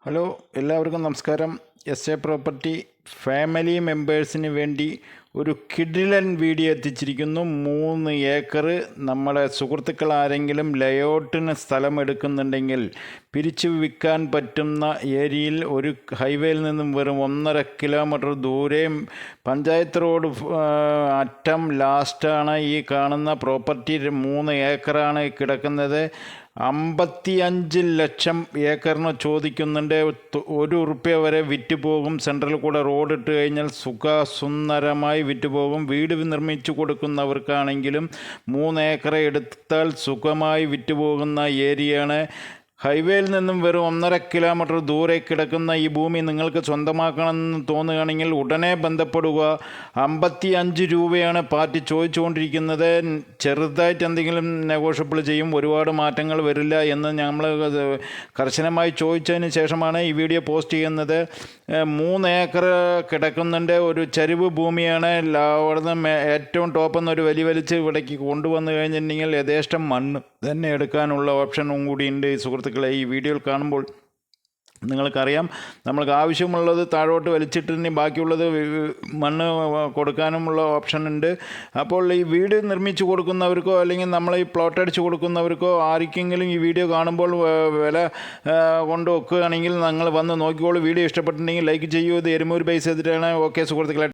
Hello, എല്ലാവർക്കും നമസ്കാരം. S property family മെമ്പേഴ്സിന് വേണ്ടി ഒരു കിടിലൻ വീഡിയോ എത്തിച്ചിരിക്കുന്നു. 3 ഏക്കർ നമ്മുടെ സുഹൃത്തുക്കൾ ആരെങ്കിലും ലേഔട്ടിന് സ്ഥലം എടുക്കുന്നുണ്ടെങ്കിൽ പിരിച്ചു വിൽക്കാൻ പറ്റുന്ന ഏരിയയിൽ ഒരു ഹൈവേയിൽ നിന്നും വെറും 1.5 കിലോമീറ്റർ ദൂരെ പഞ്ചായത്ത് റോഡ് അറ്റം ലാസ്റ്റാണ് ഈ കാണുന്ന പ്രോപ്പർട്ടി. 3 ഏക്കറാണ് കിടക്കുന്നത്. 55 ലക്ഷം ഏക്കറിന് ചോദിക്കുന്നുണ്ട്. 1 ഉറുപ്പ്യ വരെ വിറ്റ് പോകും. സെൻട്രൽ കൂടെ റോഡ് ഇട്ട് കഴിഞ്ഞാൽ സുന്ദരമായി വിറ്റ് പോകും. വീട് നിർമ്മിച്ചു കൊടുക്കുന്നവർക്കാണെങ്കിലും 3 ഏക്കർ എടുത്താൽ സുഖമായി വിറ്റ് പോകുന്ന ഏരിയയാണ്. ഹൈവേയിൽ നിന്നും വെറും 1.5 കിലോമീറ്റർ ദൂരെ കിടക്കുന്ന ഈ ഭൂമി നിങ്ങൾക്ക് സ്വന്തമാക്കണമെന്ന് തോന്നുകയാണെങ്കിൽ ഉടനെ ബന്ധപ്പെടുക. 55 രൂപയാണ് പാർട്ടി ചോദിച്ചുകൊണ്ടിരിക്കുന്നത്. ചെറുതായിട്ട് എന്തെങ്കിലും നെഗോഷ്യബിൾ ചെയ്യും, ഒരുപാട് മാറ്റങ്ങൾ വരില്ല എന്ന് നമ്മൾ കർശനമായി ചോദിച്ചതിന് ശേഷമാണ് ഈ വീഡിയോ പോസ്റ്റ് ചെയ്യുന്നത്. 3 ഏക്കർ കിടക്കുന്നുണ്ട്. ഒരു ചരിവ് ഭൂമിയാണ്. അവിടുന്ന് ഏറ്റവും ടോപ്പെന്ന് വലിച്ച് ഇവിടേക്ക് കൊണ്ടുവന്നു കഴിഞ്ഞിട്ടുണ്ടെങ്കിൽ യഥേഷ്ടം മണ്ണ് തന്നെ എടുക്കാനുള്ള ഓപ്ഷനും കൂടിയുണ്ട്. സുഹൃത്തുക്കളെ, ഈ വീഡിയോയിൽ കാണുമ്പോൾ നിങ്ങൾക്കറിയാം, നമ്മൾക്ക് ആവശ്യമുള്ളത് താഴോട്ട് വലിച്ചിട്ടുണ്ടെങ്കിൽ ബാക്കിയുള്ളത് മണ്ണ് കൊടുക്കാനുമുള്ള ഓപ്ഷൻ ഉണ്ട്. അപ്പോൾ ഈ വീട് നിർമ്മിച്ചു കൊടുക്കുന്നവർക്കോ അല്ലെങ്കിൽ നമ്മൾ ഈ പ്ലോട്ട് അടിച്ച് കൊടുക്കുന്നവർക്കോ ആർക്കെങ്കിലും ഈ വീഡിയോ കാണുമ്പോൾ വില കൊണ്ട് വെക്കുകയാണെങ്കിൽ നിങ്ങൾ വന്ന് നോക്കിക്കോളൂ. വീഡിയോ ഇഷ്ടപ്പെട്ടിട്ടുണ്ടെങ്കിൽ ലൈക്ക് ചെയ്യൂ. ഇത് എരുമൂർ ബേസ് ചെയ്തിട്ടാണ്. ഓക്കെ സുഹൃത്തുക്കളെ.